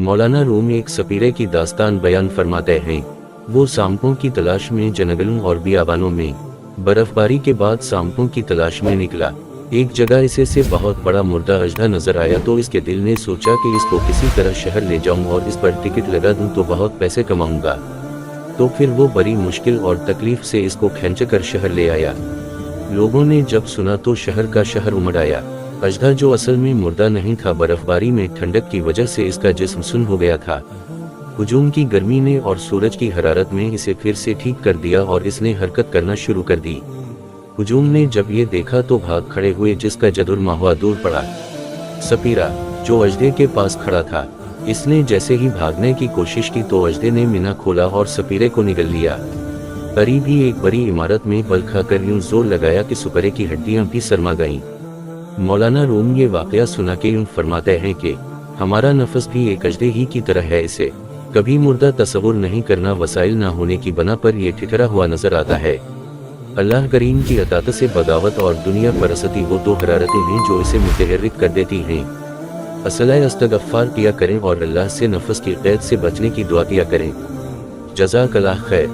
मौलाना room एक सपीरे की दास्तान बयान फरमाते हैं। वो सांपों की तलाश में जंगलों और बियाबानों में बर्फबारी के बाद सांपों की तलाश में निकला। एक जगह इसे से बहुत बड़ा मुर्दा अजदा नजर आया तो इसके दिल ने सोचा कि इसको किसी तरह शहर ले जाऊं और इस पर टिकट लगा दूं तो बहुत पैसे कमाऊंगा। तो फिर वो बड़ी मुश्किल और तकलीफ से इसको खींचकर शहर ले आया। लोगों ने जब सुना तो शहर का शहर उमड़ आया। अजदा जो असल में मुर्दा नहीं था, बर्फबारी में ठंडक की वजह से इसका जिस्म सुन्न हो गया था। हुजूम की गर्मी ने और सूरज की हरारत में इसे फिर से ठीक कर दिया और इसने हरकत करना शुरू कर दी। हुजूम ने जब ये देखा तो भाग खड़े हुए, जिसका जदुर्माहुआ दूर पड़ा। सपीरा जो अजदे के पास खड़ा था, इसने जैसे ही भागने की कोशिश की तो अजदे ने मीना खोला और सपीरे को निगल लिया। करीब ही एक बड़ी इमारत में बल खाकर यूं जोर लगाया कि सुपरे की हड्डियां भी शर्मा गईं। मौलाना रूम ये वाकया सुना के यूं फरमाते हैं कि हमारा नफ्स भी एक अजदे ही की तरह है, इसे कभी मुर्दा तस्वुर नहीं करना, वसाइल ना होने की बना पर यह ठिठरा हुआ नजर आता है। अल्लाह करीम की अतात से बगावत और दुनिया परसती वो दो हरारतें हैं जो इसे मुतहर्रिक कर देती हैं। असला इस्तग़फ़ार किया करें और अल्लाह से नफ्स की क़ैद से बचने की दुआ किया करें। जज़ाकल्लाह खैर।